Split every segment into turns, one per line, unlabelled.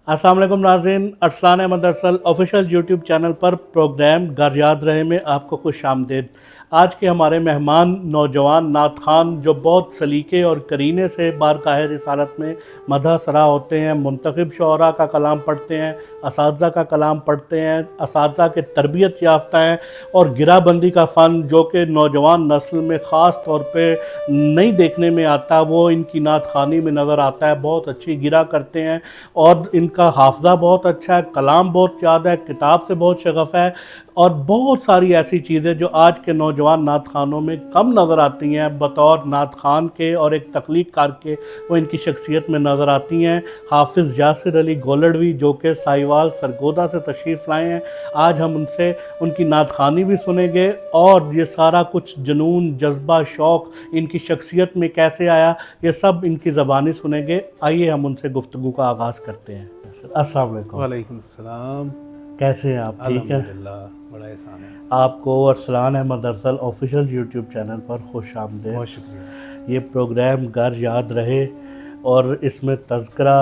अस्सलाम वालेकुम नाज़रीन, Arsalan Ahmed Arsal official YouTube channel पर प्रोग्राम घर याद रहे में आपको खुश आमदीद। आज के हमारे मेहमान नौजवान नात खान जो बहुत सलीके और करीने से बारकाह रिसालत में मदह सरा होते हैं, मुंतखब शुअरा का कलाम पढ़ते हैं, असातिज़ा का कलाम पढ़ते हैं, असातिज़ा के तरबियत याफ्ता हैं और गिराबंदी का फ़न जो कि नौजवान नस्ल में ख़ास तौर पे नहीं देखने में आता, वो इनकी नात खानी में नज़र आता है। बहुत अच्छी गिरा करते हैं और इनका हाफ़ज़ा बहुत अच्छा है, कलाम बहुत याद है, किताब से बहुत शगफ़ है और बहुत सारी ऐसी चीज़ें जो आज के नौजवान नात खानों में कम नज़र आती हैं। बतौर नात खान के और एक तख्लीक कार के वो इनकी शख्सियत में नज़र आती हैं। हाफिज़ यासिर अली गोलड़वी जो कि साहिवाल सरगोदा से तशरीफ़ लाए हैं, आज हम उनसे उनकी नात खानी भी सुनेंगे और ये सारा कुछ जुनून, जज्बा, शौक़ इनकी शख्सियत में कैसे आया, ये सब इनकी ज़बानी सुनेंगे। आइए हम उनसे गुफ्तगू का आगाज़ करते हैं। अस्सलाम वालेकुम।
वालेकुम अस्सलाम।
कैसे हैं आप? ठीक है,
अल्हम्दुलिल्लाह, बड़ा एहसान है।
आपको Arsalan Ahmed Arsal official YouTube channel पर खुश आमदीद।
बहुत शुक्रिया।
ये प्रोग्राम घर याद रहे और इसमें तज़किरा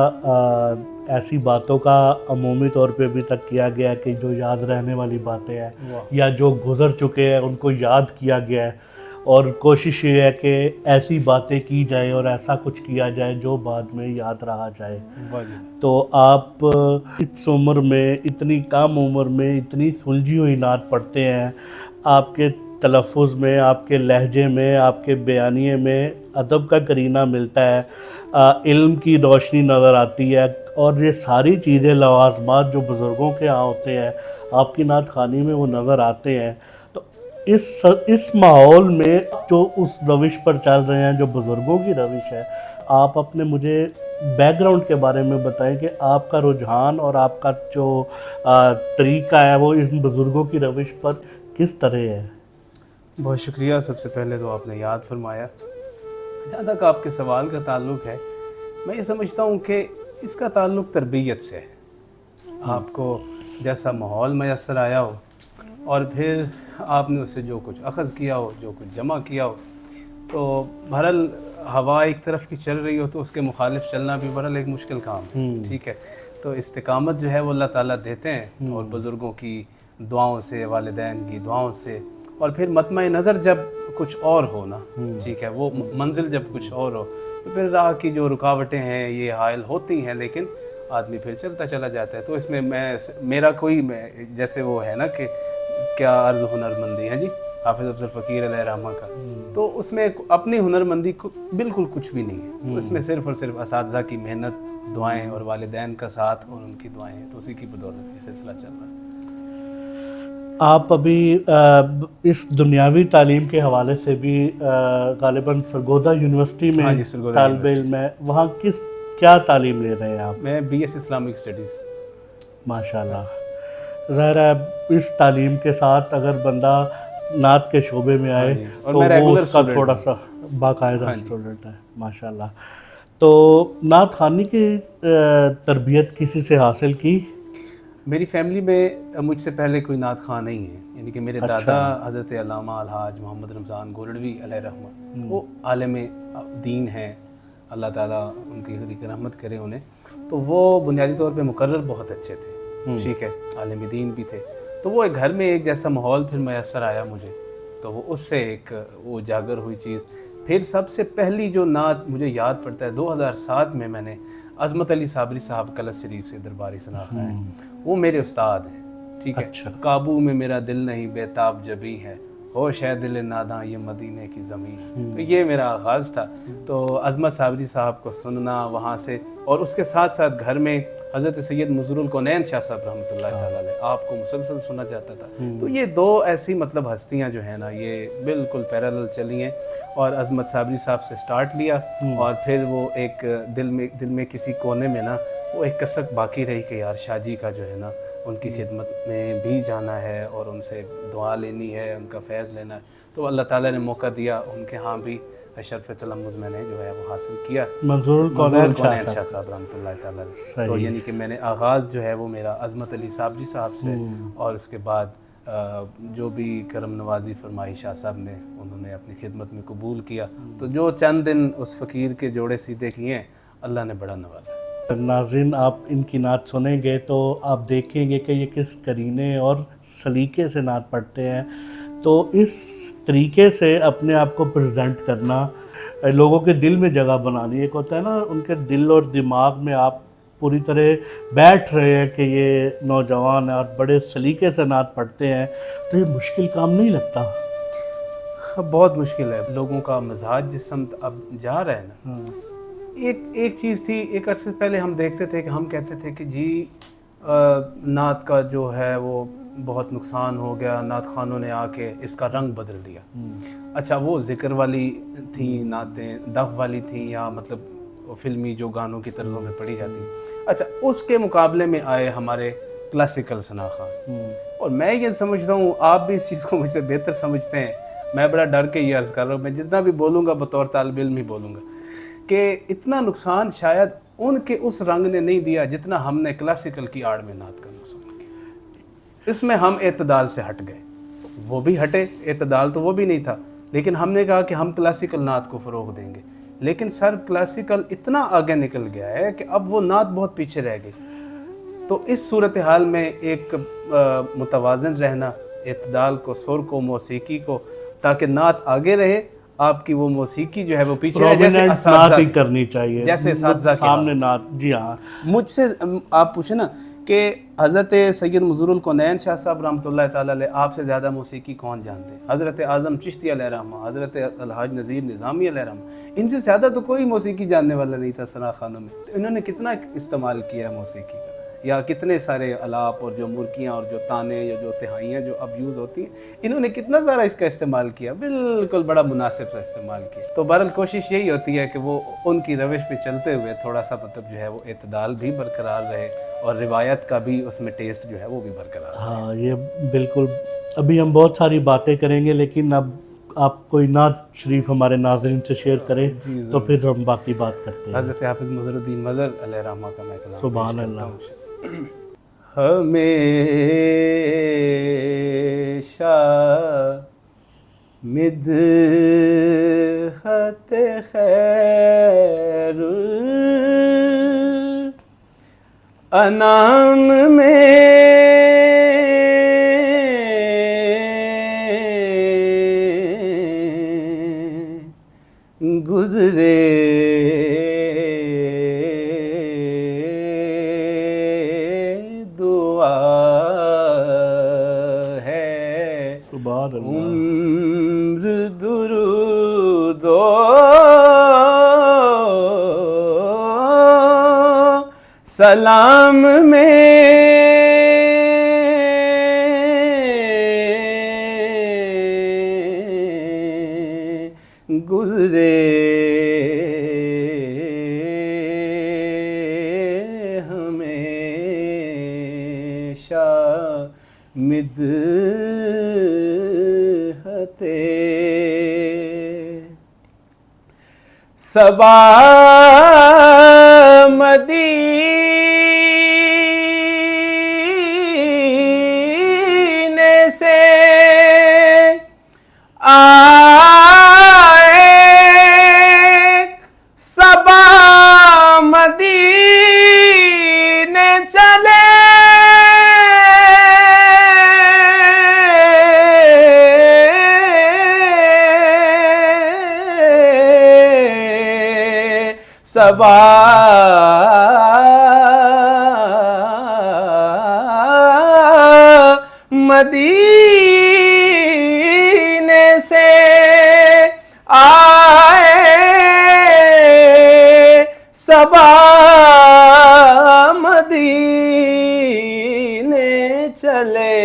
ऐसी बातों का अमूमी तौर पे अभी तक किया गया है कि जो याद रहने वाली बातें हैं या जो गुज़र चुके हैं उनको याद किया गया है और कोशिश ये है कि ऐसी बातें की जाए और ऐसा कुछ किया जाए जो बाद में याद रहा जाए। तो आप इस उम्र में, इतनी कम उम्र में इतनी सुलझी हुई नात पढ़ते हैं, आपके तलफ़ुज़ में, आपके लहजे में, आपके बयानिए में अदब का करीना मिलता है, इल्म की रोशनी नज़र आती है और ये सारी चीज़ें लवाज़मात जो बुज़ुर्गों के यहाँ होते हैं आपकी नात खानी में वो नज़र आते हैं। तो इस माहौल में जो उस रविश पर चल रहे हैं जो बुज़ुर्गों की रविश है, आप अपने मुझे बैकग्राउंड के बारे में बताएं कि आपका रुझान और आपका जो तरीका है वो इन बुज़ुर्गों की रविश पर किस तरह है?
बहुत शुक्रिया। सबसे पहले तो आपने याद फरमाया। जहाँ तक आपके सवाल का ताल्लुक़ है, मैं ये समझता हूँ कि इसका ताल्लुक़ तरबियत से है। आपको जैसा माहौल मैसर आया हो और फिर आपने उससे जो कुछ अख़ज़ किया हो, जो कुछ जमा किया हो, तो बहरहाल हवा एक तरफ की चल रही हो तो उसके मुखालिफ चलना भी बहरहाल एक मुश्किल काम है। ठीक है, तो इस्तिकामत जो है वो अल्लाह ताला देते हैं और बुज़ुर्गों की दुआओं से, वालिदैन की दुआओं से, और फिर मतमए नज़र जब कुछ और हो ना, ठीक है, वो मंजिल जब कुछ और हो तो फिर राह की जो रुकावटें हैं ये हायल होती हैं, लेकिन आदमी फिर चलता चला जाता है। तो इसमें मेरा कोई जैसे वो है ना कि क्या अर्ज़ हुनरमंदी है जी, हाफिज़ अफज़ल फ़कीर अलैहि रहमा का, तो उसमें अपनी हुनरमंदी को बिल्कुल कुछ भी नहीं है। तो इसमें सिर्फ़ और सिर्फ असातिज़ा की मेहनत, दुआएं और वालिदैन का साथ और उनकी दुआएं हैं, तो उसी की बदौलत ये सिलसिला चल रहा है।
आप अभी इस दुनियावी तालीम के हवाले से भी गालिबन सरगोदा यूनिवर्सिटी में
हाँ जी, सरगोदा
तालिब इल्म है, वहाँ क्या तालीम ले रहे हैं आप?
मैं BS इस्लामिक स्टडीज़।
माशाल्लाह। ज़ाहिर है इस तालीम के साथ अगर बंदा नात के शोबे में आए
और
तो
मैं
वो
रेगुलर
उसका
स्टूडेंट
थोड़ा
हूँ।
सा बाकायदा स्टूडेंट है। माशाल्लाह। तो नात खानी की तरबियत किसी से हासिल की?
मेरी फैमिली में मुझसे पहले कोई नात खां नहीं है, यानी कि मेरे दादा हज़रत अल्लामा अलहाज मोहम्मद रमज़ान गोलड़वी अलैहि रहमत, वो आलिम दीन हैं, अल्लाह ताला उनकी रहमत करे उन्हें। तो वो बुनियादी तौर पे मुकर्रर बहुत अच्छे थे, ठीक है, आलिम दीन भी थे। तो वो एक घर में एक जैसा माहौल फिर मैसर आया मुझे, तो वो उससे एक वो उजागर हुई चीज़। फिर सबसे पहली जो नात मुझे याद पड़ता है 2007 में मैंने अज़मत अली साबरी साहब कलश शरीफ से दरबारी सना है, वो मेरे उस्ताद हैं, ठीक है।
अच्छा।
काबू में मेरा दिल नहीं बेताब जबी है, होश है दिल नादा ये मदीने की ज़मीन। तो ये मेरा आगाज़ था। तो अज़मत साबरी साहब को सुनना वहाँ से, और उसके साथ साथ घर में हज़रत सैयद मुज़रुल कौनैन शाह साहब रहमतुल्लाह ताला अलैह आपको मुसलसल सुना जाता था। तो ये दो ऐसी मतलब हस्तियाँ जो हैं ना, ये बिल्कुल पैरेलल चली हैं। और अज़मत साबरी साहब से स्टार्ट लिया और फिर वो एक दिल में किसी कोने में ना वो एक कसक बाकी रही कि यार शाहजी का जो है ना उनकी खिदमत में भी जाना है और उनसे दुआ लेनी है, उनका फैज़ लेना है। तो अल्लाह ताला ने मौका दिया, उनके यहाँ भी शर्फ़ तलम्मुज़ मैंने जो है वो हासिल किया,
मंजूर कौनैन
शाह साहब रहमतुल्लाह ताला अलैह। तो यानी कि मैंने आगाज़ जो है वो मेरा अज़मत अली साबरी साहब से, और उसके बाद जो भी करम नवाजी फरमाई शाह साहब ने, उन्होंने अपनी खिदमत में कबूल किया। तो जो चंद दिन उस फ़कीर के जोड़े सीधे किए, अल्लाह ने बड़ा नवाजा।
नाज़रीन, आप इनकी नात सुनेंगे तो आप देखेंगे कि ये किस करीने और सलीके से नात पढ़ते हैं। तो इस तरीके से अपने आप को प्रेजेंट करना, लोगों के दिल में जगह बनानी, एक होता है ना उनके दिल और दिमाग में आप पूरी तरह बैठ रहे हैं कि ये नौजवान है और बड़े सलीके से नात पढ़ते हैं, तो ये मुश्किल काम नहीं लगता?
बहुत मुश्किल है। लोगों का मिजाज जिस समत अब जा रहा है ना, एक चीज़ थी, एक अरसे पहले हम देखते थे कि हम कहते थे कि जी नात का जो है वो बहुत नुकसान हो गया, नात खानों ने आके इसका रंग बदल दिया। अच्छा, वो ज़िक्र वाली थी नातें, दफ वाली थी, या मतलब फिल्मी जो गानों की तर्जों में पढ़ी जाती। अच्छा, उसके मुकाबले में आए हमारे क्लासिकल सना खान, और मैं ये समझता हूँ, आप भी इस चीज़ को मुझसे बेहतर समझते हैं, मैं बड़ा डर के ये अर्ज़ कर रहा हूँ, मैं जितना भी बोलूँगा बतौर तालिब इल्म ही बोलूँगा कि इतना नुकसान शायद उनके उस रंग ने नहीं दिया जितना हमने क्लासिकल की आड़ में नात का नुकसान किया। इसमें हम एतदाल से हट गए, वो भी हटे, एतदाल तो वो भी नहीं था, लेकिन हमने कहा कि हम क्लासिकल नात को फ़रोग़ देंगे। लेकिन सर, क्लासिकल इतना आगे निकल गया है कि अब वो नात बहुत पीछे रह गई। तो इस सूरत हाल में एक मुतवाज़न रहना, एतदाल को, सुर को, मौसीकी को, ताकि नात आगे रहे, आपकी वो मौसीकी जो है वो पीछे रहे। जैसे
नात ही करनी चाहिए,
जैसे साज़ा के
सामने नात। जी हाँ,
मुझसे आप पूछे ना कि हज़रत सैयद मुज़रुल कौनैन शाह साहब रहमतुल्लाह ताला अलैह, आपसे ज़्यादा मौसीकी कौन जानते हैं? हज़रत आज़म चिश्ती अलैह रहमा, हज़रत अलहाज नज़ीर निज़ामी अलैह रहमा, इनसे ज़्यादा तो कोई मौसीकी जानने वाला नहीं था सना खानों में। तो इन्होंने कितना इस्तेमाल किया मौसीकी का, या कितने सारे अलाप और जो मुर्कियाँ और जो ताने या जो तिहाइयाँ जो अब यूज़ होती हैं, इन्होंने कितना सारा इसका इस्तेमाल किया, बिल्कुल बड़ा मुनासिब सा इस्तेमाल किया। तो बहरहाल कोशिश यही होती है कि वो उनकी रविश पे चलते हुए थोड़ा सा मतलब जो है वो एतदाल भी बरकरार रहे, और रिवायत का भी उसमें टेस्ट जो है वो भी बरकरार रहे।
हाँ, ये बिल्कुल। अभी हम बहुत सारी बातें करेंगे, लेकिन अब आप कोई नात शरीफ हमारे नाज़रीन से शेयर करें तो फिर हम बाकी बात करते हैं।
हज़रत हाफ़िज़ मुज़रुद्दीन मज़र अलैह रहमा का मैं कलाम
सुभान अल्लाह।
हमेशा मिदहत खैरुल अनाम में गुज़रे दुआ है।
सुभान अल्लाह।
उम्र दुरूदो सलाम में गुज़रे हमेशा मिदहते सबा मदीने से आए, सबा मदीने चले, सबा मदीने से आए, सबा मदीने चले,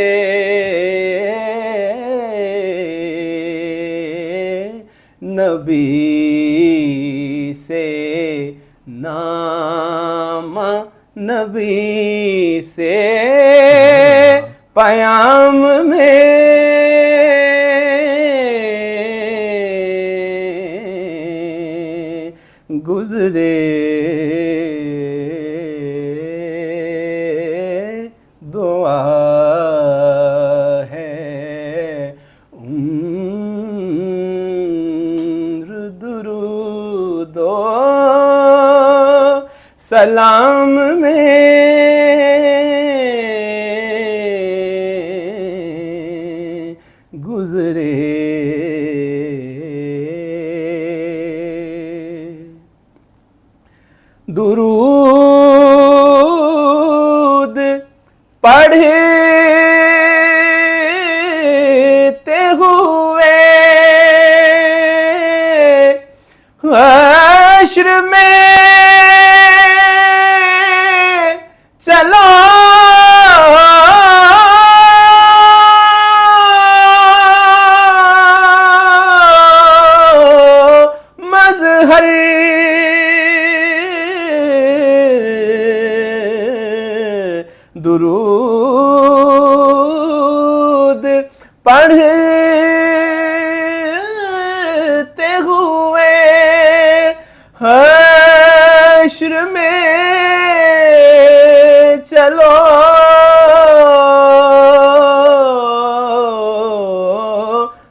नबी से नामा, नबी से पयाम में गुज़रे दुआ है। उम्र दुरूदो کلام میں گزرے، درود پڑھتے ہوئے حشر میں چلا مظہر درود پڑھتے ہوئے حشر میں چلو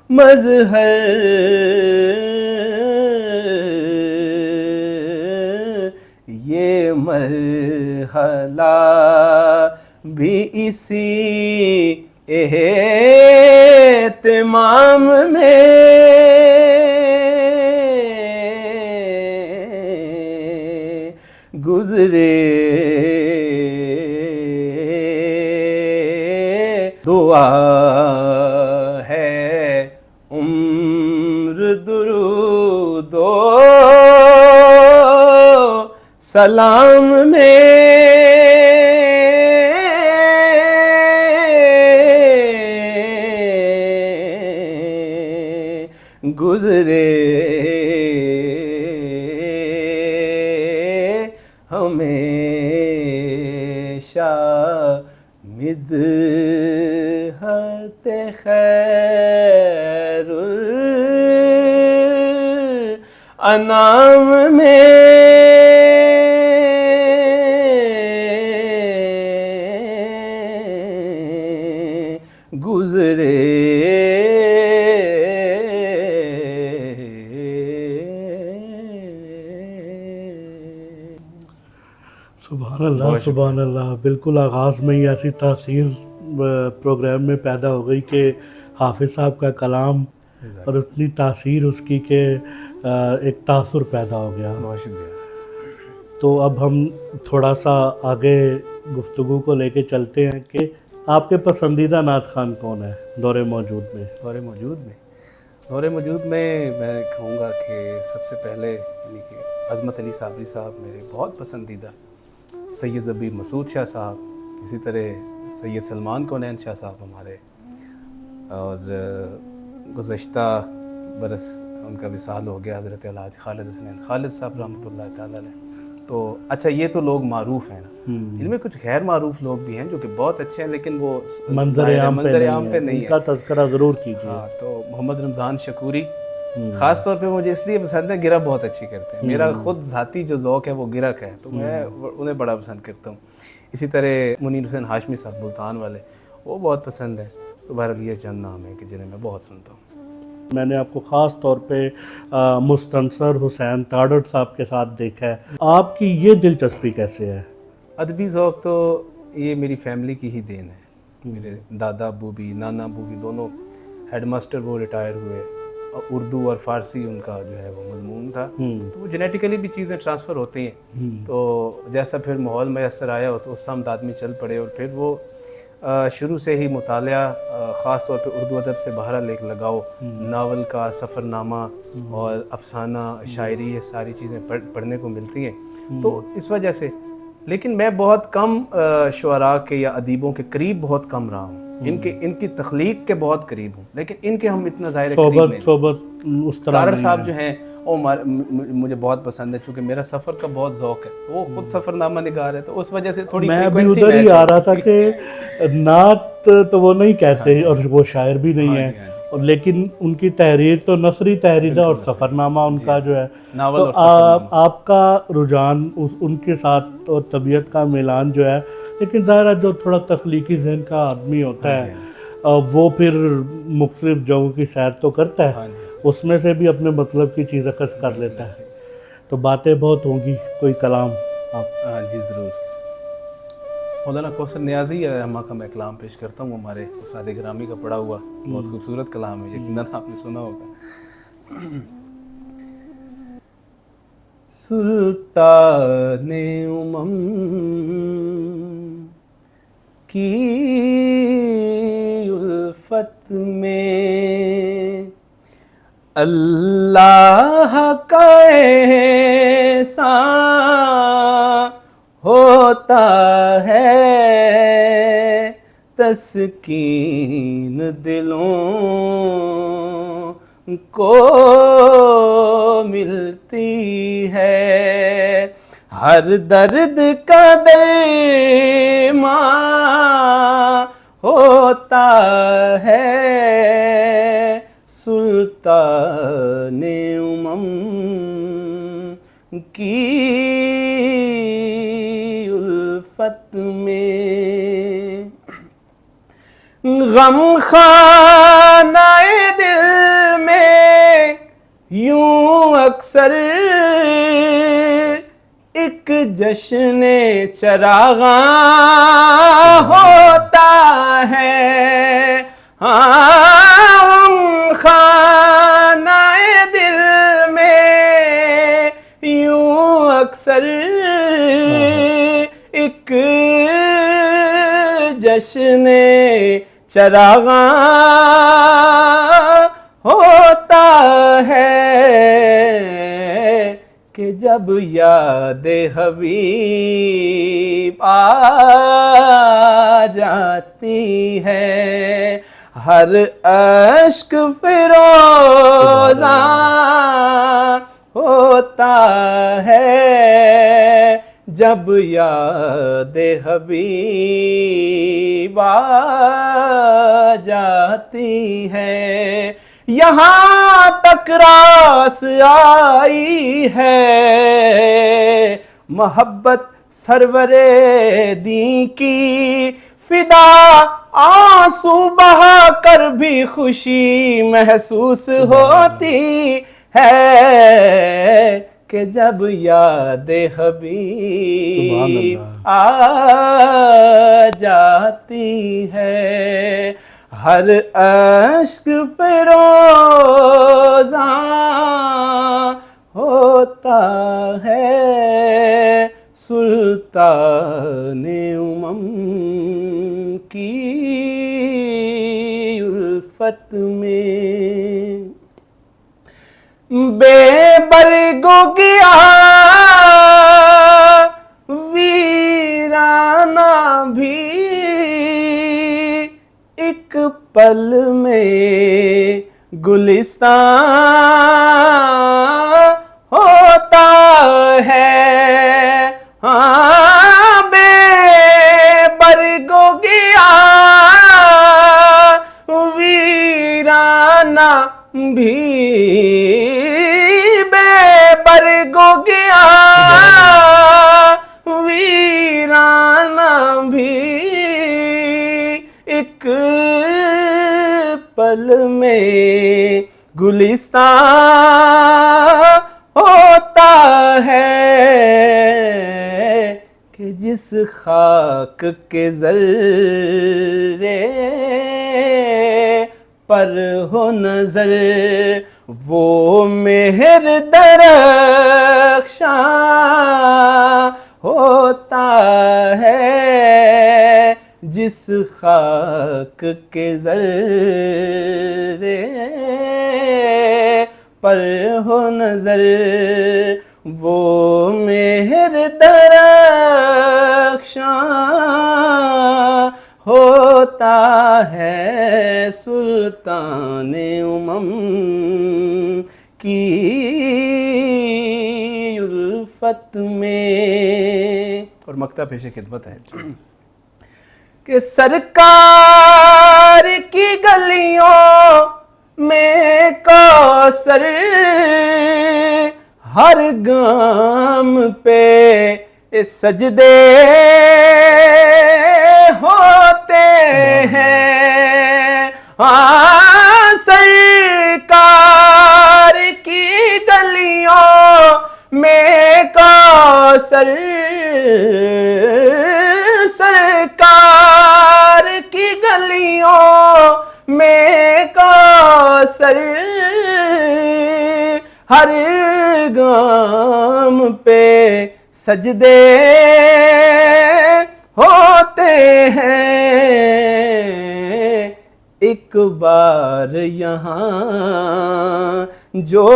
مظہر، یہ مرحلہ بھی اسی اہتمام میں گزرے، دعا ہے عمر درود و سلام میں گزرے، ہمیشہ مدحت خیر الانام میں گزرے،
سبحان اللہ سبحان اللہ، بالکل آغاز میں ہی ایسی تاثیر پروگرام میں پیدا ہو گئی کہ حافظ صاحب کا کلام اور اتنی تاثیر اس کی کہ ایک تاثر پیدا ہو گیا۔
بہت شکریہ۔
تو اب ہم تھوڑا سا آگے گفتگو کو لے کے چلتے ہیں کہ آپ کے پسندیدہ نعت خوان کون ہے دور موجود میں؟
دور موجود میں میں کہوں گا کہ سب سے پہلے یعنی کہ عظمت علی صابری صاحب میرے بہت پسندیدہ، سید زبیر مسعود شاہ صاحب، اسی طرح سید سلمان کونین شاہ صاحب ہمارے، اور گزشتہ برس ان کا وصال ہو گیا حضرت الحاج خالد حسنین خالد صاحب رحمۃ اللہ تعالیٰ علیہ۔ تو اچھا یہ تو لوگ معروف ہیں نا، ان میں کچھ غیر معروف لوگ بھی ہیں جو کہ بہت اچھے ہیں لیکن وہ
منظر عام پہ نہیں
ہے،
کا تذکرہ ضرور کیجیے۔
ہاں، تو محمد رمضان شکوری خاص طور پہ مجھے اس لیے پسند ہے، گرہ بہت اچھی کرتے ہیں، میرا خود ذاتی جو ذوق ہے وہ گرہ کا ہے تو میں انہیں بڑا پسند کرتا ہوں۔ اسی طرح منیر حسین ہاشمی صاحب ملتان والے، وہ بہت پسند ہیں۔ تو بہرحال یہ چند نام ہیں کہ جنہیں میں بہت سنتا ہوں۔
میں نے آپ کو خاص طور پہ مستنصر حسین تاڑڑ صاحب کے ساتھ دیکھا ہے، آپ کی یہ دلچسپی کیسے ہے؟
ادبی ذوق تو یہ میری فیملی کی ہی دین ہے، میرے دادا ابو بھی نانا ابو بھی دونوں ہیڈ ماسٹر وہ ریٹائر ہوئے، اور اردو اور فارسی ان کا جو ہے وہ مضمون تھا، تو وہ جینیٹیکلی بھی چیزیں ٹرانسفر ہوتی ہیں، تو جیسا پھر ماحول میسر آیا ہو تو اس سمت آدمی چل پڑے، اور پھر وہ شروع سے ہی مطالعہ خاص طور پہ اردو ادب سے بہرحال ایک لگاؤ، ناول کا سفر نامہ اور افسانہ شاعری، یہ ساری چیزیں پڑھنے کو ملتی ہیں، تو اس وجہ سے۔ لیکن میں بہت کم شعراء کے یا ادیبوں کے قریب بہت کم رہا ہوں، ان کی تخلیق کے بہت قریب ہوں، لیکن ان کے ہم اتنا ظاہر
صحبت اس طرح
تاڑڑ صاحب جو ہیں وہ مجھے بہت پسند ہے، چونکہ میرا سفر کا بہت ذوق ہے، وہ خود سفر نامہ نگار ہے، تو اس وجہ سے تھوڑی
میں بھی ادھر ہی آ رہا تھا کہ نعت تو وہ نہیں کہتے اور وہ شاعر بھی نہیں ہے، لیکن ان کی تحریر تو نثری تحریر ہے اور سفر نامہ ان کا جو ہے، تو آپ کا رجحان ان کے ساتھ اور طبیعت کا میلان جو ہے، لیکن ظاہر ہے جو تھوڑا تخلیقی ذہن کا آدمی ہوتا ہے وہ پھر مختلف جگہوں کی سیر تو کرتا ہے، اس میں سے بھی اپنے مطلب کی چیز اخذ کر لیتا ہے، تو باتیں بہت ہوں گی، کوئی کلام آپ
ہاں جی ضرور. مولانا کوثر نیازی رحمہ کا میں کلام پیش کرتا ہوں, ہمارے استاد گرامی کا پڑھا ہوا بہت خوبصورت کلام ہے, یقیناً آپ نے سنا ہوگا. سلطان امم کی الفت میں اللہ کا ایسا ہوتا ہے, تسکین دلوں کو ملتی ہے, ہر درد کا درمان ہوتا ہے, سلطان امم کی الفت میں. غم خانہ دل میں یوں اکثر ایک جشن چراغاں ہوتا ہے, غم خانہ دل میں یوں اکثر ایک جشن چراغاں ہوتا ہے, کہ جب یاد حبیب آ جاتی ہے, ہر اشک فروزاں ہوتا ہے, جب یاد حبیب آ جاتی ہے. یہاں تک راس آئی ہے محبت سرور دین کی, فدا آنسو بہا کر بھی خوشی محسوس ہوتی ہے, کہ جب یاد حبیب آ جاتی ہے, ہر اشک فروزاں ہوتا ہے, سلطان امم کی الفت میں. بے برگو گیا ویرانہ بھی ایک پل میں گلستان ہوتا ہے, بے برگو گیا ویرانہ بھی, بے برگو گیا ویرانہ بھی ایک پل میں گلستان ہوتا ہے, کہ جس خاک کے ذرے پر ہو نظر وہ مہر درخشاں ہوتا ہے, جس خاک کے ذرے پر ہو نظر وہ مہر درخشاں ہوتا ہے, سلطان امم کی الفت میں. اور مکتہ پیش خدمت ہے کہ سرکار کی گلیوں میں کوثر ہر گام پہ سجدے ہوتے ہیں, سرکار کی گلیوں میں کوثر سرکار کی گلیوں میں کوثر ہر گام پہ سجدے ہوتے ہیں ایک بار یہاں جو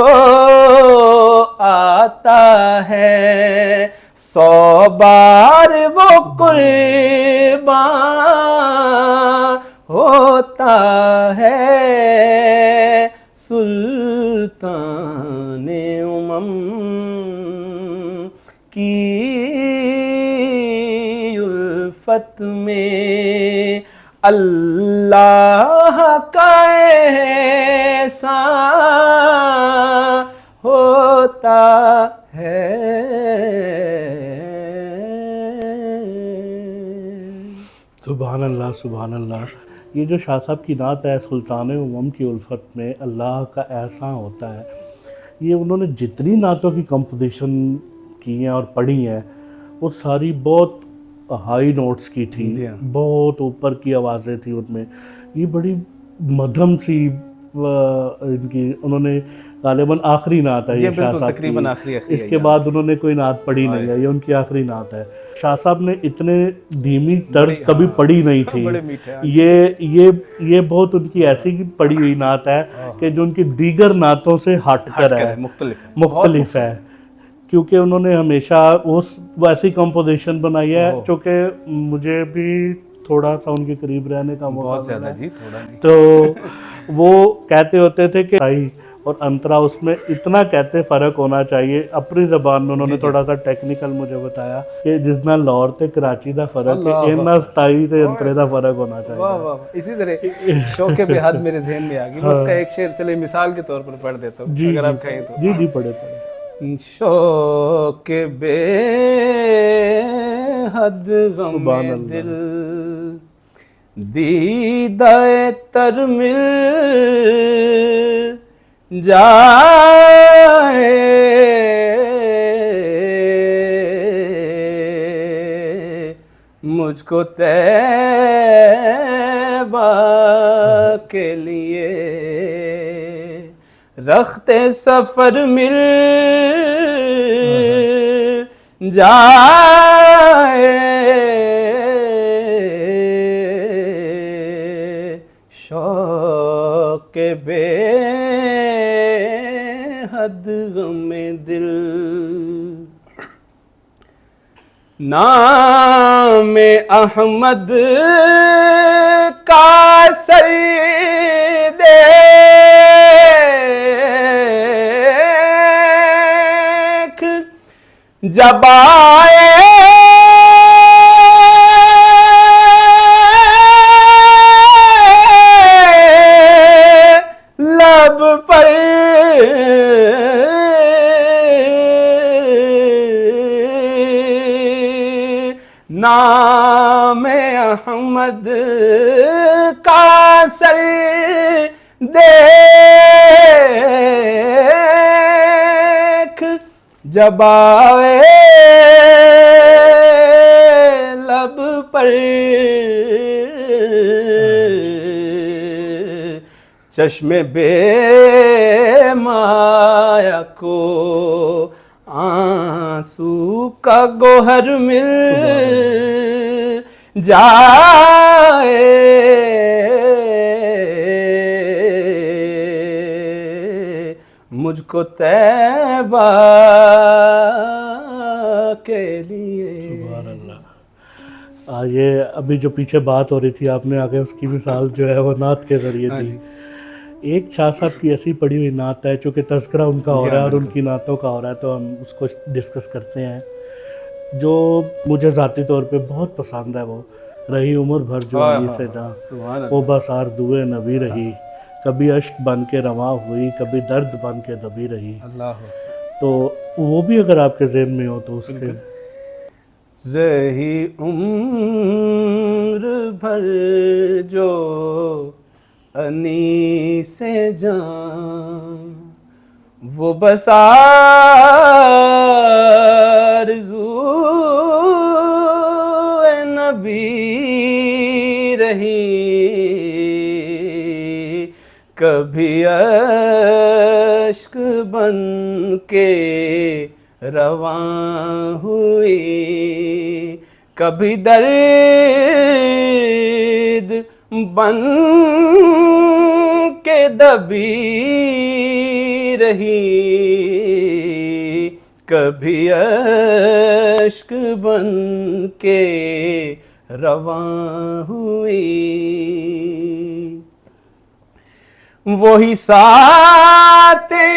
آتا ہے 100 بار وہ قربان ہوتا ہے سلطان امم کی الفت میں اللہ کا احسان ہوتا ہے.
سبحان اللہ سبحان اللہ. یہ جو شاہ صاحب کی نعت ہے سلطان امم کی الفت میں اللہ کا احسان ہوتا ہے، یہ انہوں نے جتنی نعتوں کی کمپوزیشن کی ہیں اور پڑھی ہیں وہ ساری بہت ہائی نوٹس کی تھی، بہت اوپر کی آوازیں تھیں ان میں. یہ بڑی مدھم سی ان کی انہوں نے غالباً آخری نعت ہے یہ شاہ صاحب
تقریباً
کی، اس کے بعد انہوں نے کوئی نعت پڑھی نہیں ہے، یہ ان کی آخری نعت ہے. شاہ صاحب نے اتنے دھیمی طرز کبھی پڑھی نہیں تھی. یہ بہت ان کی ایسی پڑھی ہوئی نعت ہے کہ جو ان کی دیگر نعتوں سے ہٹ کر ہے، مختلف ہے، کیونکہ انہوں نے ہمیشہ ویسی کمپوزیشن بنائی ہے چونکہ مجھے بھی تھوڑا سا ان کے قریب رہنے کا موقع ملا ہے، تو وہ کہتے ہوتے تھے کہ اور انترا اس میں اتنا کہتے فرق ہونا چاہیے. اپنی زبان میں انہوں نے تھوڑا سا ٹیکنیکل مجھے بتایا کہ جتنا لاہور تے کراچی دا فرق ہے اتنا 27 تے انترے دا فرق ہونا چاہیے.
واہ واہ. اسی طرح شوق بہاد میرے ذہن میں آ گئی، میں اس کا ایک شعر چلے مثال کے طور پر پڑھ دیتا ہوں اگر آپ کہیں تو.
جی پڑھے.
شوق بے حد غم دل دیدہ تر مل جائے مجھ کو طیبہ کے لیے رختے سفر مل جائے شوق بے حد غم دل. نام احمد کا سر دیکھ جب آئے لب پر نام احمد کا سر دیکھ جب آئے لب پر چشم بے مایا کو آنسو کا گوہر مل جائے مجھ کو طیبہ کے لیے.
سبحان اللہ. یہ ابھی جو پیچھے بات ہو رہی تھی آپ نے آگے اس کی مثال جو ہے وہ نعت کے ذریعے تھی. ایک شاہ صاحب کی ایسی پڑھی ہوئی نعت ہے چونکہ تذکرہ ان کا ہو رہا ہے اور ان کی نعتوں کا ہو رہا ہے تو ہم اس کو ڈسکس کرتے ہیں. جو مجھے ذاتی طور پہ بہت پسند ہے وہ رہی عمر بھر جو علی سے جاں وہ بس آردوئے نبی رہی کبھی اشک بن کے رواں ہوئی کبھی درد بن کے دبی رہی. تو وہ بھی اگر آپ کے ذہن میں ہو تو اس کے
رہی عمر بھر جو انی سے جان وہ بس آرزو رہی کبھی اشک بن کے رواں ہوئی کبھی درد بن کے دبی رہی کبھی اشک بن کے رواں ہوئی وہی ساتیں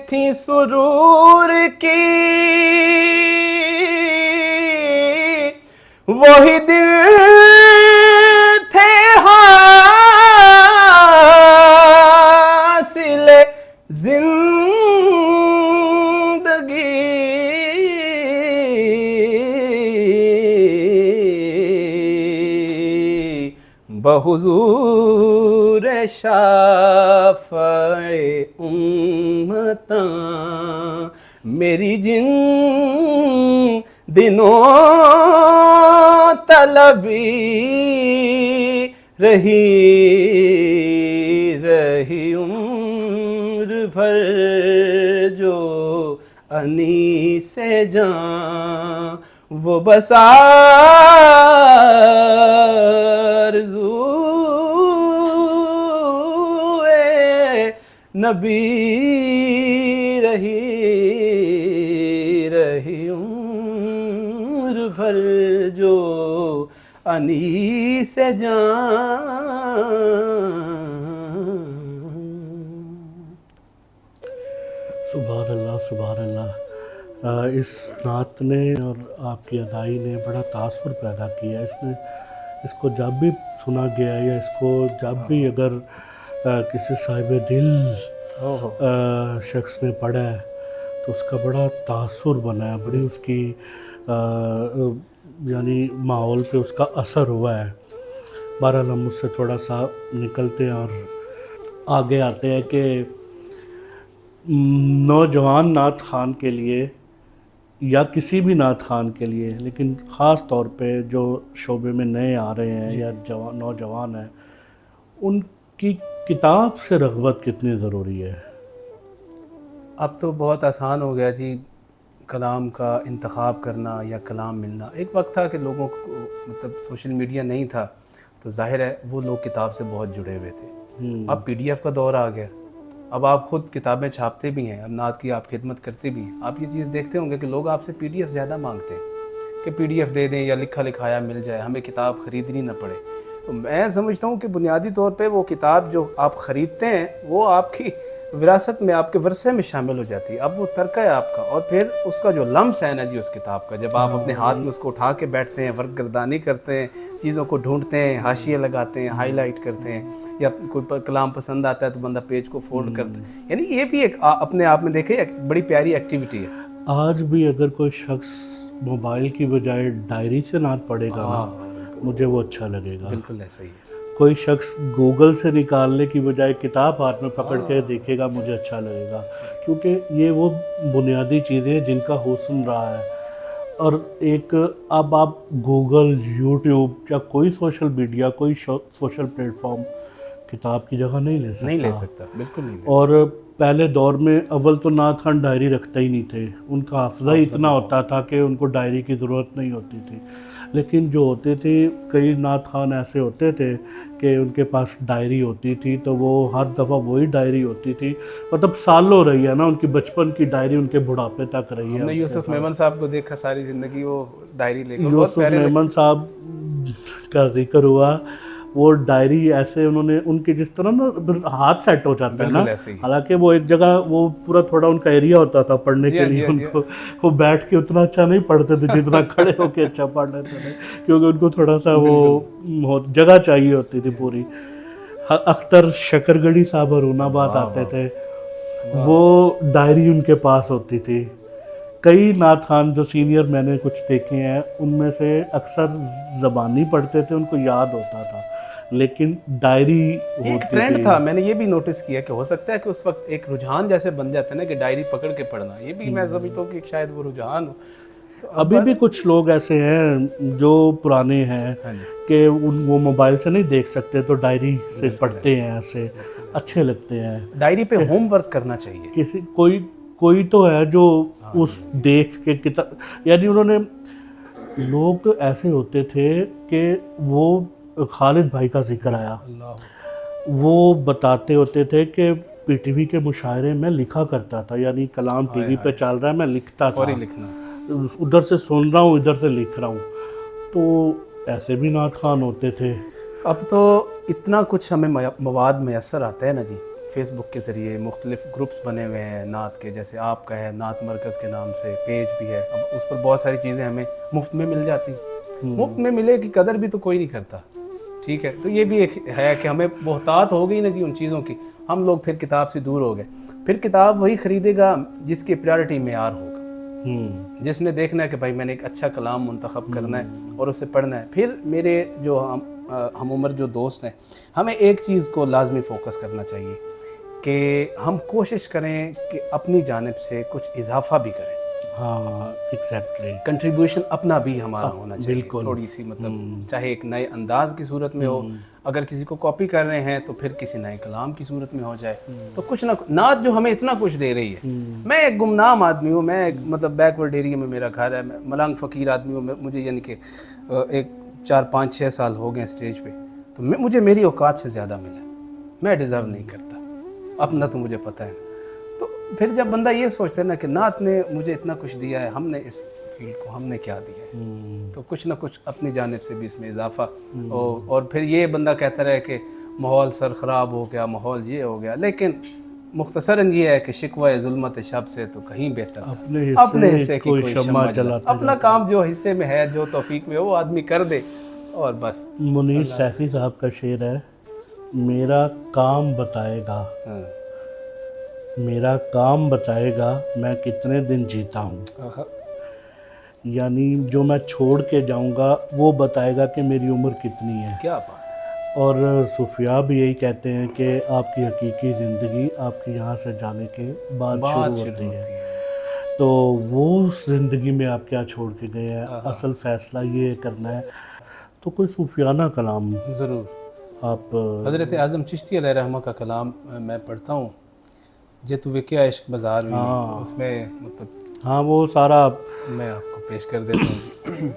تھیں سرور کی وہی دل تھے حاصل زندگی بحضور شافع امتاں میری جن دنوں طلبی رہی عمر بھر جو انیس جاں وہ بس آرزوئے نبی رہی عمر بھر جو انیس جان
سبحان اللہ سبحان اللہ۔ اس نعت نے اور آپ کی ادائی نے بڑا تاثر پیدا کیا۔ اس کو جب بھی سنا گیا یا اس کو جب بھی اگر کسی صاحب دل شخص نے پڑھا ہے تو اس کا بڑا تاثر بنا ہے، بڑی اس کی یعنی ماحول پہ اس کا اثر ہوا ہے۔ بہرحال ہم اس سے تھوڑا سا نکلتے ہیں اور آگے آتے ہیں کہ نوجوان نعت خوان کے لیے یا کسی بھی نعت خوان کے لیے، لیکن خاص طور پہ جو شعبے میں نئے آ رہے ہیں یا نوجوان ہیں، ان کی کتاب سے رغبت کتنی ضروری ہے؟
اب تو بہت آسان ہو گیا جی کلام کا انتخاب کرنا یا کلام ملنا۔ ایک وقت تھا کہ لوگوں کو مطلب سوشل میڈیا نہیں تھا تو ظاہر ہے وہ لوگ کتاب سے بہت جڑے ہوئے تھے۔ اب PDF کا دور آ گیا، اب آپ خود کتابیں چھاپتے بھی ہیں، اب نعت کی آپ خدمت کرتے بھی ہیں۔ آپ یہ چیز دیکھتے ہوں گے کہ لوگ آپ سے PDF زیادہ مانگتے ہیں کہ PDF دے دیں یا لکھا لکھایا مل جائے، ہمیں کتاب خریدنی نہ پڑے۔ تو میں سمجھتا ہوں کہ بنیادی طور پہ وہ کتاب جو آپ خریدتے ہیں وہ آپ کی وراثت میں، آپ کے ورثے میں شامل ہو جاتی ہے۔ اب وہ ترکہ ہے آپ کا، اور پھر اس کا جو لمس ہے نا جی اس کتاب کا، جب آپ اپنے ہاتھ میں اس کو اٹھا کے بیٹھتے ہیں، ورق گردانی کرتے ہیں، چیزوں کو ڈھونڈتے ہیں، حاشیے لگاتے ہیں، ہائی لائٹ کرتے ہیں، یا کوئی کلام پسند آتا ہے تو بندہ پیج کو فولڈ کرتا ہے، یعنی یہ بھی ایک اپنے آپ میں دیکھیں ایک بڑی پیاری ایکٹیویٹی ہے۔
آج بھی اگر کوئی شخص موبائل کی بجائے ڈائری سے نعت پڑھے گا نا، مجھے وہ اچھا لگے گا۔
بالکل ایسا ہی ہے۔
کوئی شخص گوگل سے نکالنے کی بجائے کتاب ہاتھ میں پکڑ کے دیکھے گا، مجھے اچھا لگے گا، کیونکہ یہ وہ بنیادی چیزیں ہیں جن کا حسن رہا ہے۔ اور ایک اب آپ گوگل، یوٹیوب یا کوئی سوشل میڈیا، کوئی سوشل پلیٹ فارم کتاب کی جگہ نہیں لے
سکتا، بالکل نہیں۔
اور پہلے دور میں اول تو نعت خوان ڈائری رکھتا ہی نہیں تھے، ان کا حافظہ ہی اتنا ہوتا تھا کہ ان کو ڈائری کی ضرورت نہیں ہوتی تھی۔ لیکن جو ہوتے تھے کئی نعت خوان ایسے ہوتے تھے کہ ان کے پاس ڈائری ہوتی تھی، تو وہ ہر دفعہ وہی ڈائری ہوتی تھی، مطلب سالوں رہی ہے نا ان کی بچپن کی ڈائری، ان کے بڑھاپے تک رہی ہے۔
ہم نے یوسف میمن صاحب کو دیکھا ساری زندگی وہ ڈائری لے کے،
یوسف میمن صاحب کا ذکر ہوا، وہ ڈائری ایسے انہوں نے ان کے جس طرح نا ہاتھ سیٹ ہو جاتا ہے نا، حالانکہ وہ ایک جگہ وہ پورا تھوڑا ان کا ایریا ہوتا تھا پڑھنے کے لیے، ان کو وہ بیٹھ کے اتنا اچھا نہیں پڑھتے تھے جتنا کھڑے ہو کے اچھا پڑھ لیتے تھے، کیونکہ ان کو تھوڑا سا وہ جگہ چاہیے ہوتی تھی پوری۔ اختر شکرگڑھی صاحب ارون آباد آتے تھے، وہ ڈائری ان کے پاس ہوتی تھی۔ کئی نعت خوان جو سینئر میں نے کچھ دیکھے ہیں ان میں سے اکثر زبانی پڑھتے تھے، ان کو یاد ہوتا تھا، لیکن ڈائری
ایک ٹرینڈ تھا، میں نے یہ بھی نوٹس کیا کہ ہو سکتا ہے کہ اس وقت ایک رجحان جیسے بن جاتا ہے نا کہ ڈائری پکڑ کے پڑھنا، یہ بھی میں سمجھتا ہوں کہ شاید وہ رجحان ہو۔
अभी भी कुछ लोग ऐसे हैं जो पुराने हैं
हाँ जी,
कि वो मोबाइल से नहीं देख सकते तो डायरी से पढ़ते हैं, ऐसे अच्छे लगते हैं।
डायरी पे होमवर्क करना चाहिए।
किसी कोई कोई तो है जो उस देख के किताब, यानी उन्होंने, लोग ऐसे होते थे कि वो खालिद भाई का जिक्र आया,
अल्लाह,
वो बताते होते थे कि पीटीवी के मुशायरे में लिखा करता था, यानी कलाम टीवी पे चल रहा है मैं लिखता
और ही
था,
लिखना।
उधर से सुन रहा हूँ इधर से लिख रहा हूँ। तो ऐसे भी नात खान होते थे।
अब तो इतना कुछ हमें मवाद मैसर आता है ना जी, फेसबुक के ज़रिए मुख्तलिफ ग्रुप्स बने हुए हैं नात के, जैसे आपका है नात मरकज़ के नाम से पेज भी है। अब उस पर बहुत सारी चीज़ें हमें मुफ्त में मिल जाती हैं। मुफ्त में मिले की कदर भी तो कोई नहीं करता, ठीक है। तो ये भी एक है कि हमें मोहतात हो गई ना जी उन चीज़ों की, हम लोग फिर किताब से दूर हो गए। फिर किताब वही ख़रीदेगा जिसकी प्रायोरिटी मेयार होगा, जिसने देखना है कि भाई मैंने एक अच्छा कलाम मुंतखब करना है और उसे पढ़ना है। फिर मेरे जो हम उम्र जो दोस्त हैं, हमें एक चीज़ को लाजमी फ़ोकस करना चाहिए कि हम कोशिश करें कि अपनी जानिब से कुछ इजाफा भी करें।
हाँ एग्जैक्टली,
कंट्रीब्यूशन अपना भी हमारा होना चाहिए,
बिल्कुल।
थोड़ी सी, मतलब चाहे एक नए अंदाज की सूरत में हो, अगर किसी को कॉपी कर रहे हैं तो फिर किसी नए कलाम की सूरत में हो जाए। तो कुछ ना, नात जो हमें इतना कुछ दे रही है। मैं एक गुमनाम आदमी हूँ, मैं एक मतलब बैकवर्ड एरिया में मेरा घर है, मैं मलंग फ़कीर आदमी हूँ। मुझे यानी कि एक 4-5-6 साल हो गए स्टेज पे, तो मुझे मेरी औकात से ज़्यादा मिला, मैं डिज़र्व नहीं करता, अपना तो मुझे पता है। तो फिर जब बंदा ये सोचता है ना कि नात ने मुझे इतना कुछ दिया है, हमने इस फील्ड को हमने क्या दिया है, तो कुछ ना कुछ अपनी जानिब से भी इसमें इजाफा। और फिर ये बंदा कहता रहे कि माहौल सर ख़राब हो गया, माहौल ये हो गया, लेकिन मुख्तसरन ये है कि शिकवा ज़ुल्मत शब से तो कहीं बेहतर था अपने हिस्से की कोई शम्मा जलाता। अपना काम जो हिस्से में है, जो तौफीक में वो आदमी कर दे और बस।
मुनीर सैफी साहब का शेर है, मेरा काम बताएगा,
हाँ।
मेरा काम बताएगा मैं कितने दिन जीता हूँ। यानी जो मैं छोड़ के जाऊंगा वो बताएगा कि मेरी उम्र कितनी है।
क्या बात है।
और सूफिया भी यही कहते हैं कि आपकी हकीकी ज़िंदगी आपके यहाँ से जाने के बाद शुरू होती है। तो वो उस ज़िंदगी में आप क्या छोड़ के गए हैं, असल फ़ैसला ये करना है। तो कोई सूफियाना कलाम
ज़रूर।
आप,
हज़रत आज़म चिश्ती अलैहिर्रहमा का कलाम मैं पढ़ता हूँ, जे तू विकिया इश्क बाज़ार में नहीं, तो उसमें मतलब
हाँ वो सारा
मैं आपको पेश कर देता हूँ।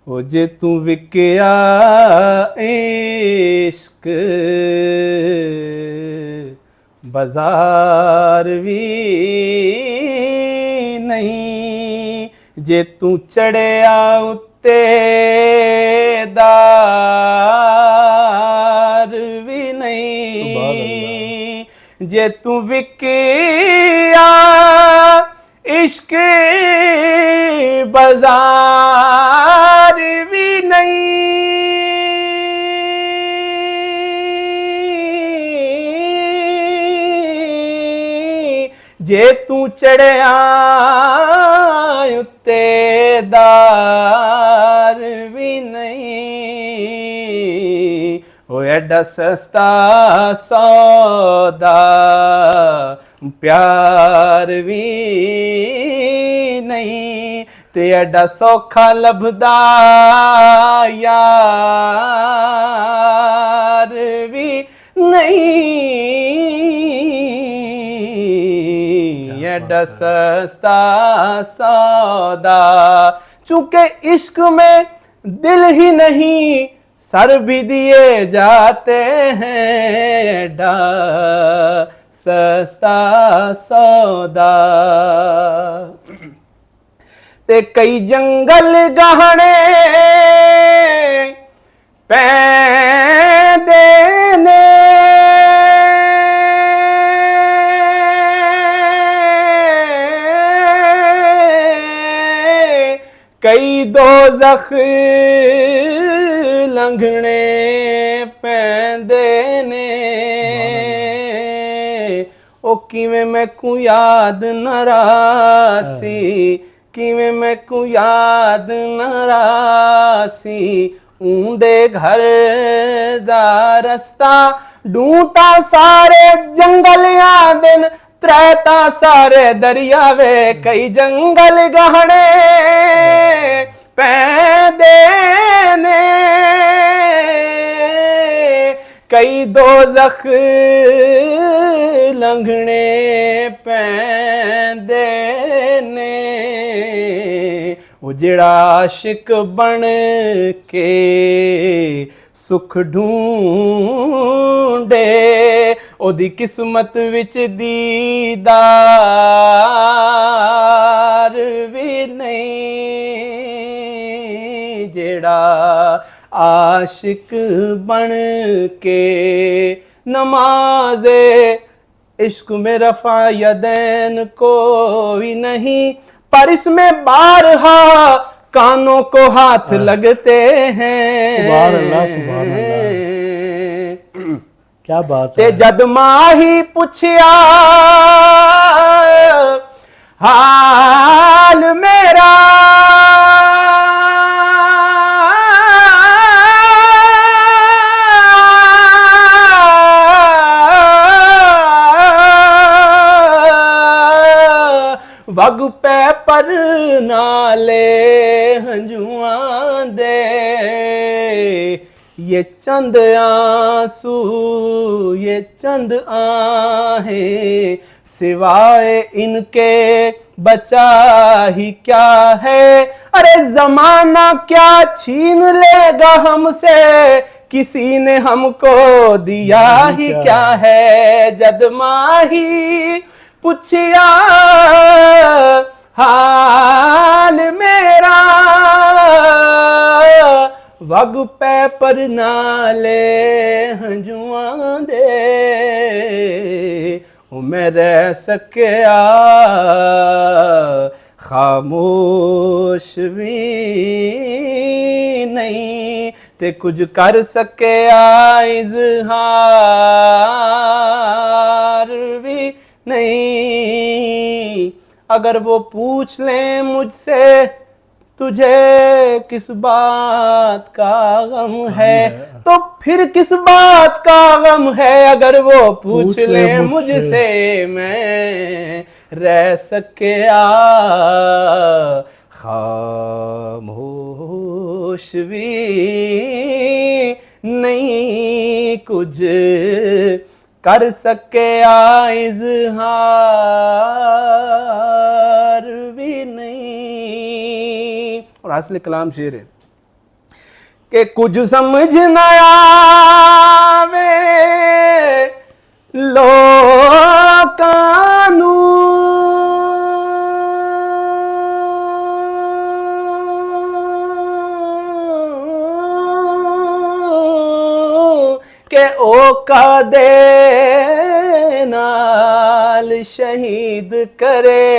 ओ जे तू विकिया इश्क बाजार भी नहीं, जे तू चढ़िया उत्ते दार भी नहीं, जे तू विकिया इश्क बाजार भी नहीं, जे तू चढ़िया उत्ते दार भी नहीं, ओ एडा सस्ता सौदा प्यार भी नहीं, ते एडा सौखा लभदा यार भी नहीं, एडा सस्ता सौदा। चूंकि इश्क में दिल ही नहीं सर भी दिए जाते हैं, एडा सस्ता सौदा। ते कई जंगल गहने पैंदे ने, कई दोज़ख लंघने पैंदे ने, ओ किवें मैकू याद न रासी, किवें मैकू याद न रासी, ऊंदे घर दा रस्ता ढूंढता सारे जंगल या दिन त्रैता सारे दरिया वे कई जंगल गहने पैदे ने कई दोज़ख लंघने पैंदे ने वो जेड़ा आशिक बन के सुख ढूंढे ओदी किस्मत विच दीदार भी नहीं जेड़ा आशिक बन के नमाज़े इश्क में रफ़ा यदैन कोई नहीं पर इसमें बारहा कानों को हाथ लगते हैं
सुभान अल्लाह, सुभान अल्लाह। क्या बात
ते
है।
जद माही पुछया हाल मेरा वग पै पर नाले हंजुआं दे ये चंद आंसू ये चंद आहें सिवाय इनके बचा ही क्या है अरे जमाना क्या छीन लेगा हमसे किसी ने हमको दिया ही क्या है जद माही पुछया हाल मेरा वग पै पर नाले हंजुआं दे ओ मैं रह सकिया खामोश भी नहीं ते कुछ कर सकिया इजहार भी नहीं अगर वो पूछ लें मुझसे तुझे किस बात का गम है तो फिर किस बात का गम है अगर वो पूछ ले मुझसे मैं रह सकिया खामोश भी नहीं कुछ कर सके इजहार भी नहीं और असली कलाम शेर है कि कुछ समझ न आवे लोकानू के ओ कदे नाल शहीद करे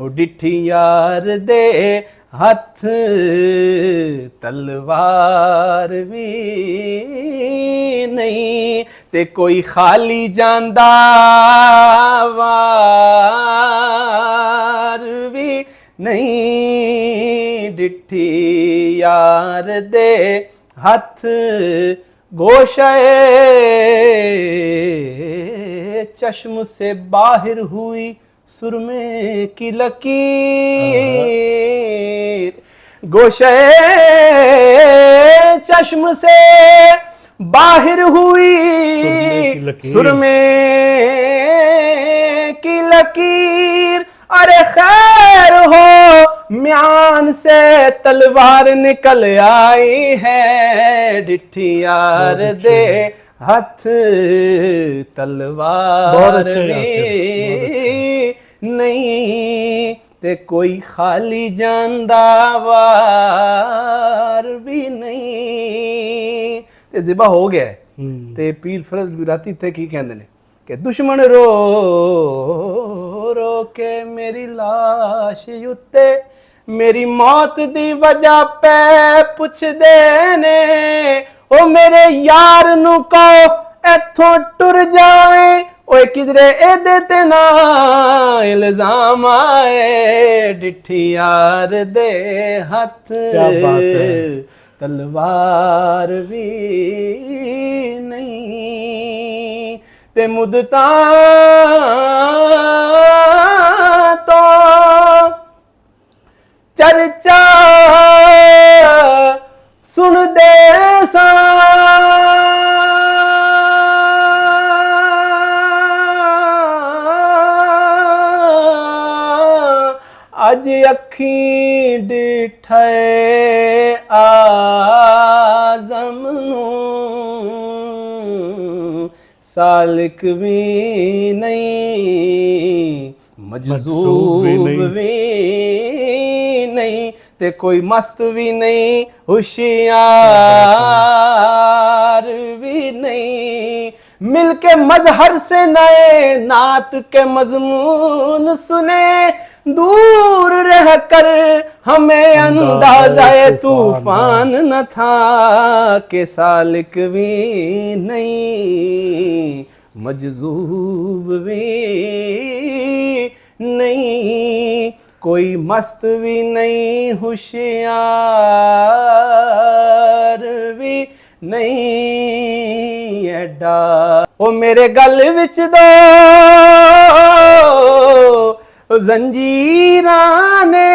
ओ डिठी यार दे हथ तलवार भी नहीं ते कोई खाली जांदा वार भी नहीं डिठी यार दे हथ गोशे चश्म से बाहर हुई सुरमे की लकीर गोशे चश्म से बाहर हुई सुरमे की लकीर अरे खैर हो म्यान से तलवार निकल आई है डिठी यार दे हथ तलवार नहीं ते कोई खाली जानदावार भी नहीं ते जिबा हो गया ते पीर फरज गुराती थे की कहंदे ने कि दुश्मन रो रो के मेरी लाश उत्ते मेरी मौत दी वजह पे पुछदे ने ओ मेरे यार नू कहो इथों टुर जाए ओए किधरे एदे ते ना इल्जाम आए डिठी यार दे हथ
क्या बात है।
तलवार भी नहीं ते मुदता तो चर्चा सुन दे सा अज अखी डिठे आज़म नूं सालिक भी नहीं मजजूब भी नहीं ते कोई मस्त भी नहीं होशियार भी नहीं मिलके मजहर से नए नात के मजमून सुने दूर रह कर हमें अंदाज़ा तूफान न था के सालिक भी नहीं मजजूब भी नहीं कोई मस्त भी नहीं होशियार भी नहीं एडा ओ मेरे गल विच दो जंजीरां ने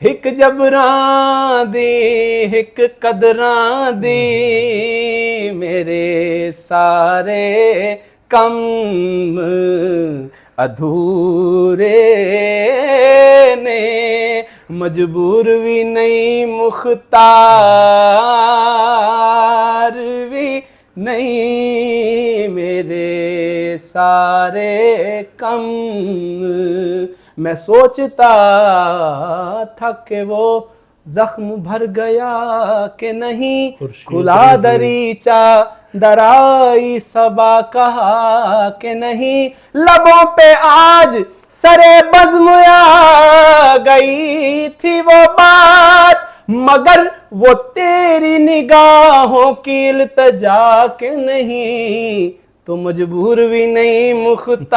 हिक जबरां दी हिक कदरां दी मेरे सारे कम अधूरे ने मजबूर भी नहीं मुख्तार भी नहीं मेरे सारे कम मैं सोचता था कि वो जख्म भर गया कि नहीं खुला दरीचा दराई सबा कहा कि नहीं लबों पे आज सरे बज़्म आ गई थी वो बात मगर वो तेरी निगाहों की इल्तिजा के नहीं तो मजबूर भी नहीं मुख्तार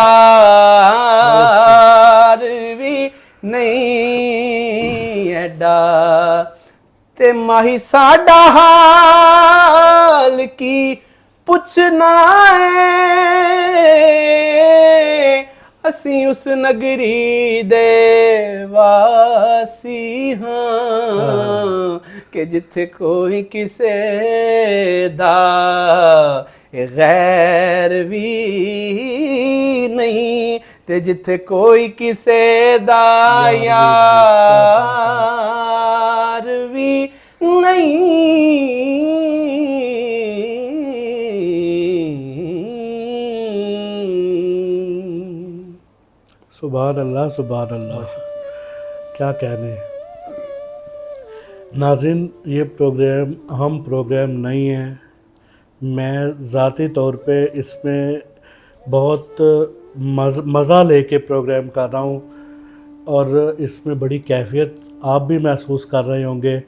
भी नहीं एडा ते माही साडा हाल की पुछना है असी उस नगरी दे वासी हाँ कि जिथे कोई किसे दा गैर भी नहीं ते जिथे कोई किसे दा यार भी नहीं
सुभान अल्लाह सुभान अल्लाह, क्या कहने। नाज़रीन, ये प्रोग्राम हम प्रोग्राम नहीं है, मैं ज़ाती तौर पे इसमें बहुत मज़ा लेके प्रोग्राम कर रहा हूँ और इसमें बड़ी कैफियत आप भी महसूस कर रहे होंगे।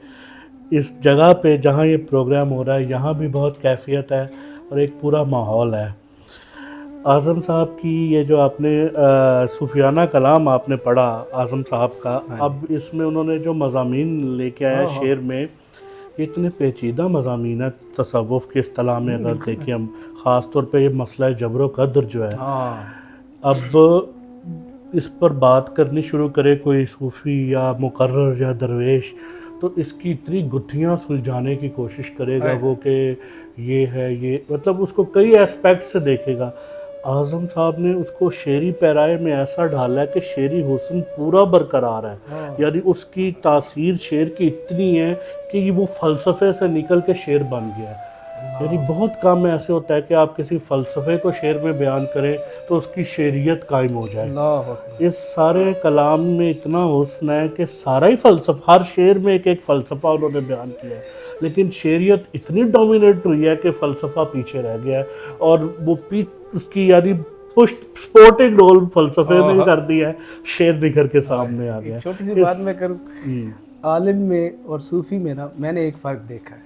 इस जगह पे जहाँ ये प्रोग्राम हो रहा है यहाँ भी बहुत कैफियत है और एक पूरा माहौल है। आज़म साहब की ये जो आपने सूफियाना कलाम आपने पढ़ा आज़म साहब का, अब इसमें उन्होंने जो मज़ामीन लेके आया शेर में, इतने पेचीदा मज़ामीन है तसव्वुफ़ की इस्तिलाह में अगर देखें हम, ख़ास तौर पे ये मसला जबर कद्र जो है, अब इस पर बात करनी शुरू करे कोई सूफ़ी या मुकर्रर या दरवेश तो इसकी इतनी गुत्थियाँ सुलझाने की कोशिश करेगा वो कि ये है ये, मतलब उसको कई एस्पेक्ट से देखेगा। आज़म साहब ने उसको शेरी पैराए में ऐसा ढाला है कि शेरी हुस्न पूरा बरकरार है, यानी उसकी तासीर शेर की इतनी है कि वो फ़लसफ़े से निकल के शेर बन गया है। यानी बहुत कम ऐसे होता है कि आप किसी फ़लसफ़े को शेर में बयान करें तो उसकी शेरियत कायम हो जाए। इस सारे कलाम में इतना हुस्न है कि सारा ही फ़लसफ़ा, हर शेर में एक एक फ़लसफ़ा उन्होंने बयान किया है, लेकिन शेरियत इतनी डोमिनेट हुई है कि फ़लसफ़ा पीछे रह गया है और वो उसकी यानी पुष्ट स्पोर्टिंग रोल फ़लसफ़े में कर दिया है, शेर निखर के सामने आ गया।
छोटी सी बात मैं करूँ, आलिम में और सूफ़ी में ना मैंने एक फ़र्क देखा है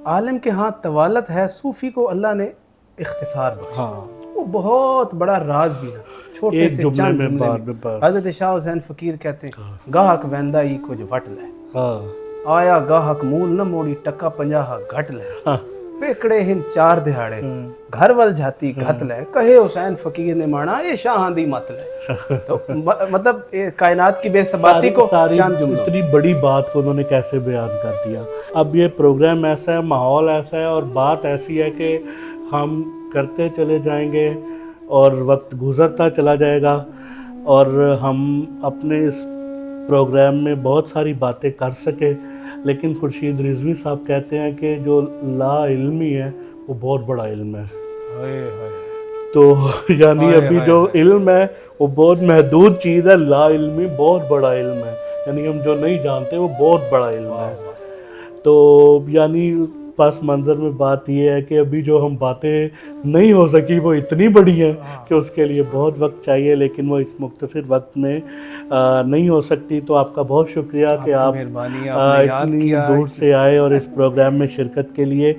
عالم کے ہاں طوالت ہے، صوفی کو اللہ نے اختصار بخشا.
ہاں
وہ بہت بڑا راز بھی نا، چھوٹے
ایک
سے
جملے
چند
میں
جملے
بار
میں.
بار.
حضرت شاہ حسین فقیر کہتے ہیں گاہک ویندا ای کو جو وٹ لے،
ہاں
آیا گاہک مول نہ موڑی ٹکا 50 گھٹ لے،
ہاں
پیکڑے ہن 4 دہاڑے گھر ول جاتی گھت لے، کہے حسین فقیر نے مانا یہ شاہاں دی مت لے. تو مطلب کائنات کی بے ثباتی کو
ساری
چند جملوں.
اتنی بڑی بات کو انہوں نے کیسے بیان کر دیا. اب یہ پروگرام ایسا ہے، ماحول ایسا ہے اور بات ایسی ہے کہ ہم کرتے چلے جائیں گے اور وقت گزرتا چلا جائے گا، اور ہم اپنے اس پروگرام میں بہت ساری باتیں کر سکے، لیکن خورشید رضوی صاحب کہتے ہیں کہ جو لا علمی ہے وہ بہت بڑا علم ہے. تو یعنی ابھی جو علم ہے وہ بہت محدود چیز ہے، لا علمی بہت بڑا علم ہے، یعنی ہم جو نہیں جانتے وہ بہت بڑا علم ہے. تو یعنی پس منظر میں بات یہ ہے کہ ابھی جو ہم باتیں نہیں ہو سکی وہ اتنی بڑی ہیں کہ اس کے لیے بہت وقت چاہیے، لیکن وہ اس مختصر وقت میں نہیں ہو سکتی. تو آپ کا بہت شکریہ کہ آپ اتنی دور سے آئے اور اس پروگرام میں شرکت کے لیے.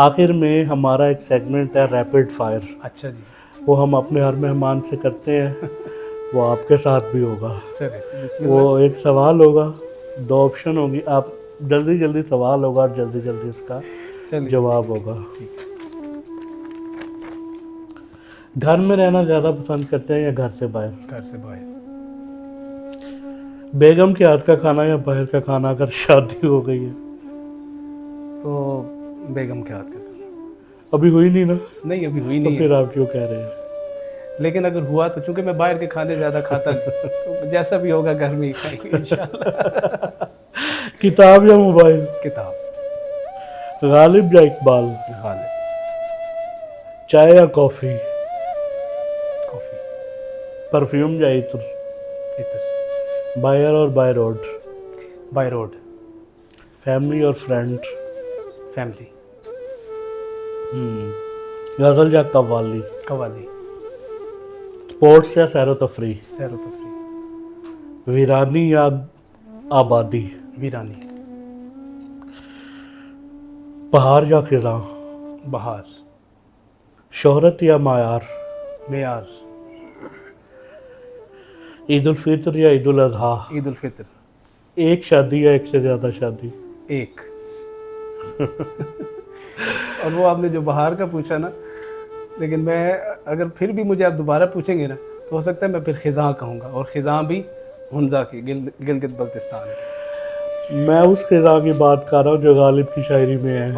آخر میں ہمارا ایک سیگمنٹ ہے ریپڈ فائر.
اچھا جی،
وہ ہم اپنے ہر مہمان سے کرتے ہیں، وہ آپ کے ساتھ بھی ہوگا.
چلے
وہ ایک سوال ہوگا، 2 آپشن ہوگی، آپ جلدی جلدی سوال ہوگا اور جلدی جلدی اس کا جواب ہوگا. گھر میں رہنا زیادہ پسند کرتے ہیں یا گھر سے باہر؟
گھر سے باہر.
بیگم کے ہاتھ کا کھانا یا باہر کا کھانا اگر شادی ہو گئی ہے؟
تو بیگم کے ہاتھ کا.
ابھی ہوئی نہیں نا؟
نہیں ابھی ہوئی
تو
نہیں
پھر
ہے،
آپ کیوں کہہ رہے ہیں؟
لیکن اگر ہوا تو چونکہ میں باہر کے کھانے زیادہ کھاتا نہیں، تو جیسا بھی ہوگا گھر میں ہی کھائیں گے انشاءاللہ.
کتاب یا موبائل؟
کتاب.
غالب یا اقبال؟
غالب.
چائے یا کافی؟
کافی.
پرفیوم یا عطر؟
عطر.
بائی ایئر اور by road?
By road.
Family اور فرینڈ؟
فیملی.
غزل یا قوالی؟
قوالی.
سپورٹس یا سیر و تفریح؟
سیر و تفریح.
ویرانی یا آبادی؟
ویرانی.
بہار یا خزاں؟
بہار.
شہرت یا معیار؟
معیار.
عید الفطر یا عید الاضحیٰ؟
عید الفطر.
ایک شادی یا ایک سے زیادہ شادی؟
ایک. اور وہ آپ نے جو بہار کا پوچھا نا، لیکن میں اگر پھر بھی مجھے آپ دوبارہ پوچھیں گے نا تو ہو سکتا ہے میں پھر خزاں کہوں گا، اور خزاں بھی ہنزا کی، گلگت بلتستان کی.
میں اس خزاں کی بات کر رہا ہوں جو غالب کی شاعری میں ہے.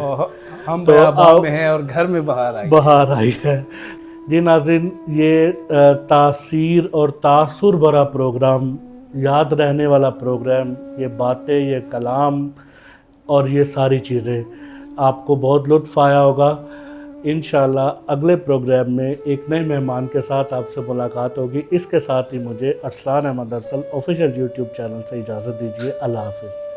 ہم بیاباں میں ہیں اور گھر میں بہار آئی
ہے. جی ناظرین، یہ تاثیر اور تاثر بھرا پروگرام، یاد رہنے والا پروگرام، یہ باتیں، یہ کلام اور یہ ساری چیزیں آپ کو بہت لطف آیا ہوگا. انشاءاللہ اگلے پروگرام میں ایک نئے مہمان کے ساتھ آپ سے ملاقات ہوگی. اس کے ساتھ ہی مجھے ارسلان احمد ارسل آفیشیل یوٹیوب چینل سے اجازت دیجیے. اللہ حافظ.